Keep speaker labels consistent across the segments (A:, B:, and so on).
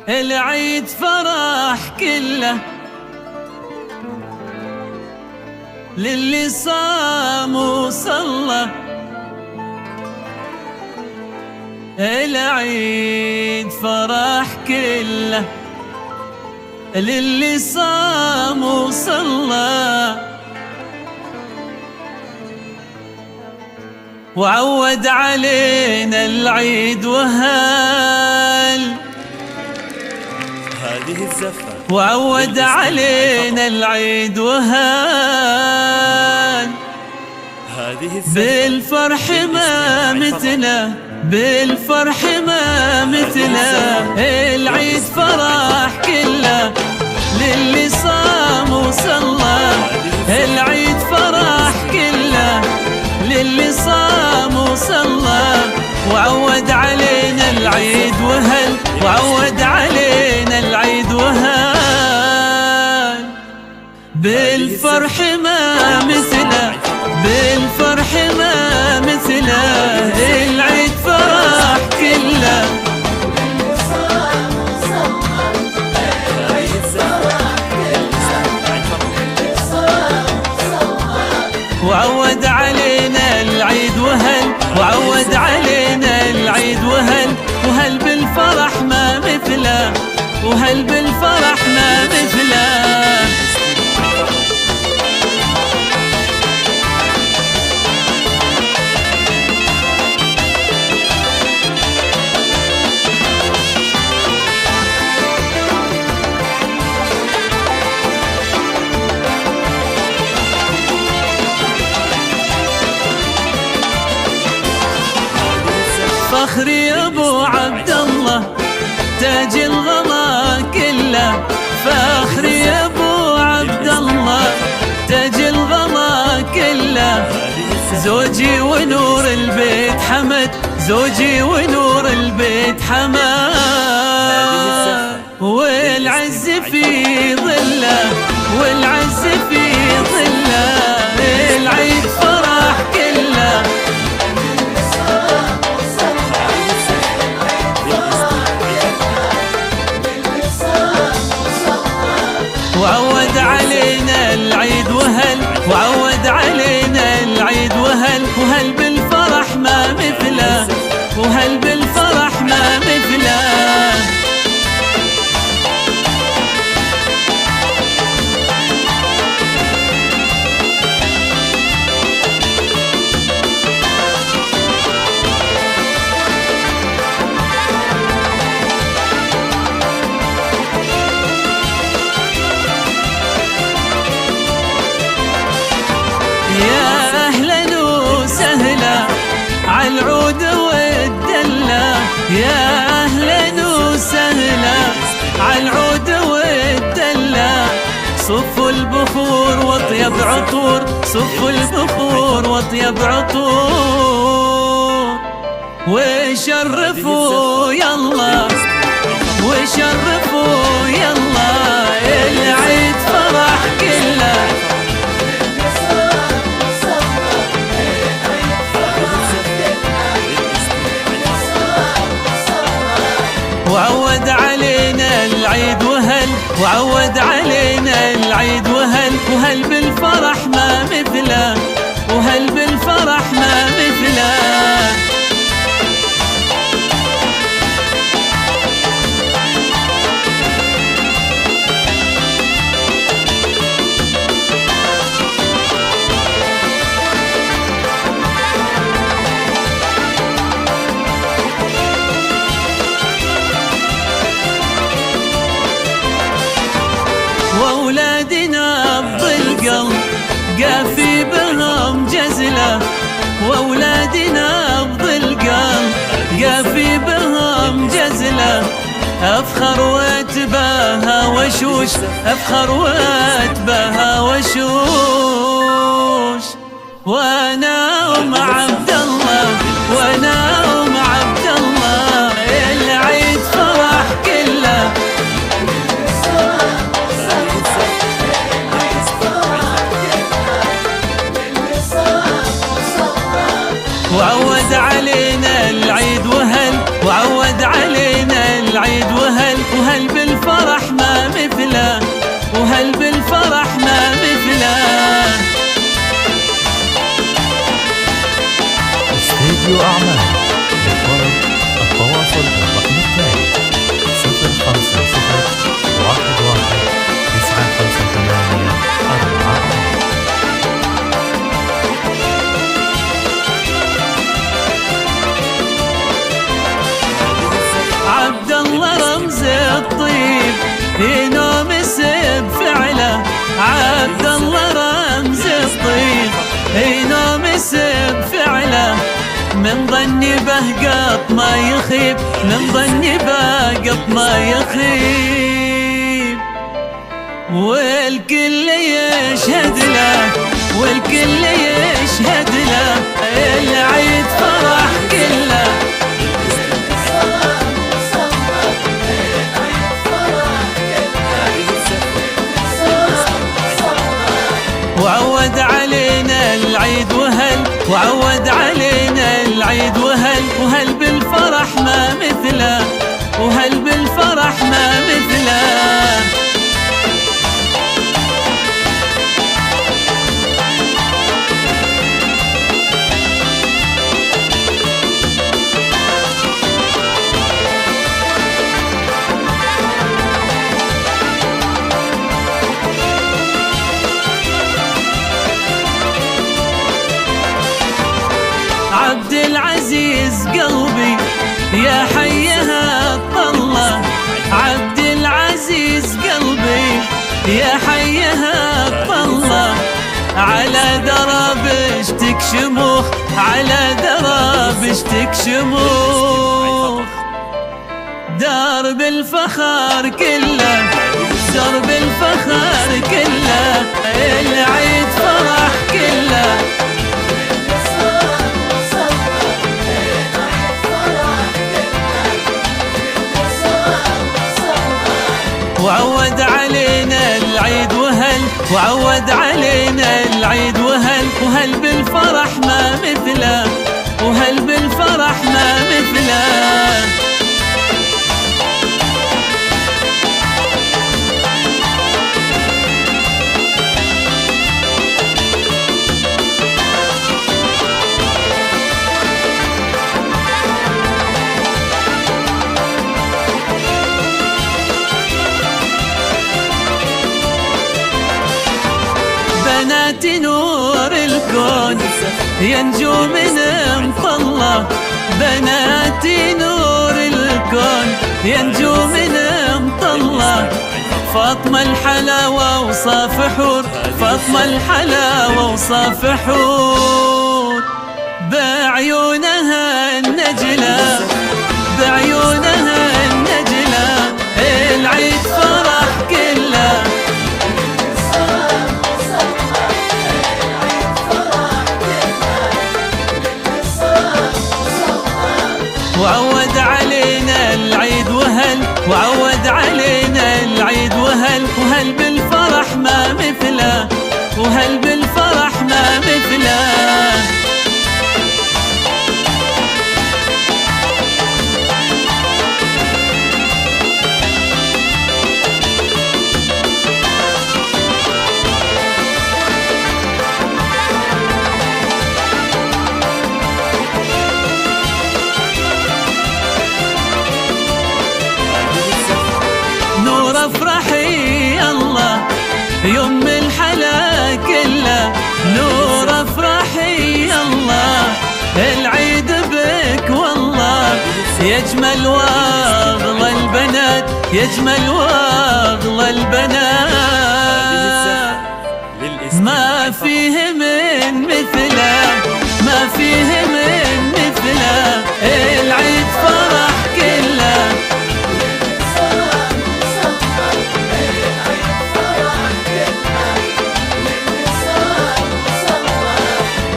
A: العيد فرح كله للي صام وصلى. العيد فرح كله للي صام وصلى، وعود علينا العيد وهال
B: هذه الزفة،
A: وعود علينا العيد وهال
B: هذه الزفة
A: بالفرح ما مثله، بالفرح ما مثله. العيد فرح كله للي صام وصلى. العيد فرح كله للي صام وصلى، وعود علينا العيد وهل، وعود علينا العيد وهل بالفرح ما مثله، بالفرح ما مثله. العيد فرح كله وعود علينا العيد وهل، وعود علينا العيد وهل، وهل بالفرح ما مثله، وهل بالفرح ما مثله. فخري يا ابو عبد الله تاج الغلا كله. فخري يا ابو عبد الله تاج الغلا كله. زوجي ونور البيت حمد، زوجي ونور البيت حمد. والعز في ظله، والعز في ظله. العيد فرح كله وعود علينا العيد وهل، وعود علينا العيد وهل، وهل بالفرح ما مثله، وهل بالفرح ما مثله. يا أهلا وسهلا عالعود والدلة. يا أهلا وسهلا عالعود والدلة. صفوا البخور واطيب عطور، صفوا البخور واطيب عطور. وشرفوا يلا، وشرفوا يلا. العيد فرح كله وعود علينا العيد وهل، وعود علينا العيد وهل، وهل بالفرح ما مثله، وهل بالفرح ما مثله. وأولادنا بضل قافي بهم جزلة. وأولادنا بضل قافي بهم جزلة. أفخر واتباها وشوش، أفخر واتباها وشوش. وأنا ومع عبد الله، وأنا ومع عبد الله. العيد فرح كله وعود علينا العيد وهل، وعود علينا العيد وهل، وهل
C: استوديو أعمال للطلب التواصل الرقم التالي 050 11 958 4.
A: عبد الله رمز الطيب ينوم يسب فعله، عبد الله رمز الطيب ينوم يسب فعله، من ظني به قط ما يخيب، من ظني به قط ما يخيب، والكل يشهد له، والكل يشهد له، العيد فرح كله. وعود علينا العيد وهل، وعود علينا العيد وهل، وهل بالفرح ما مثله، وهل بالفرح ما مثله. عبد العزيز قلبي يا حيها الطلة، عبد العزيز قلبي يا حيها الطلة، على دربش تكشموخ، على دربش تكشموخ، درب الفخر كله، درب الفخر كله، العيد فرح كله. وعود علينا العيد وهل، وعود علينا العيد وهل، وهل بالفرح ما مثله، وهل بالفرح ما مثله. بنات نور الكون يا نجوم مطلة، بنات نور الكون يا نجوم مطلة، فاطمة الحلاوة وصافحور، فاطمة الحلاوة وصافحور، بعيونها النجلة، بعيونها النجلة، العيد فرح كله. وعود علينا العيد وهل، وعود علينا العيد وهل، وهل بالفرح ما مثله، وهل بالفرح ما مثله. افرحي الله يوم الحلا كله، نور افرحي الله العيد بك والله، يجمل واغلى البنات، يجمل واغلى البنات، ما فيه من مثله، ما فيه من مثله، العيد فرح كله.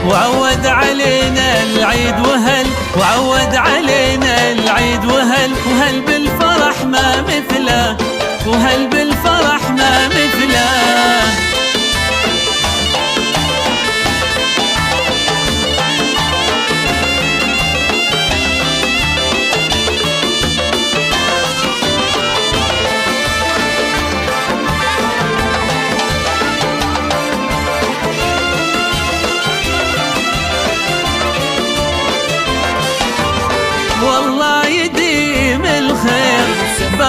A: وعود علينا العيد وهل، وعود علينا العيد وهل، وهل بالفرح ما مثله، وهل بالفرح ما مثله.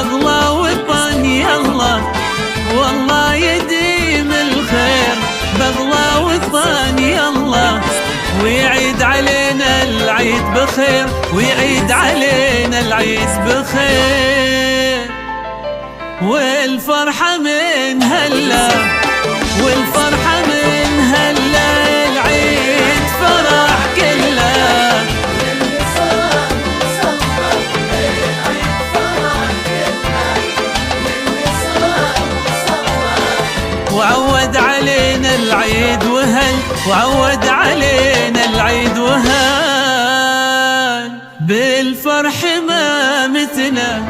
A: بغلا وطن يلا والله يديم الخير، بغلا وطن يلا ويعيد علينا العيد بخير، ويعيد علينا العيد بخير. والفرحة من هلا، والفرحة من هلا، العيد فرح كله. وعود علينا العيد وهل، وعود علينا العيد وهل، بالفرح ما مثله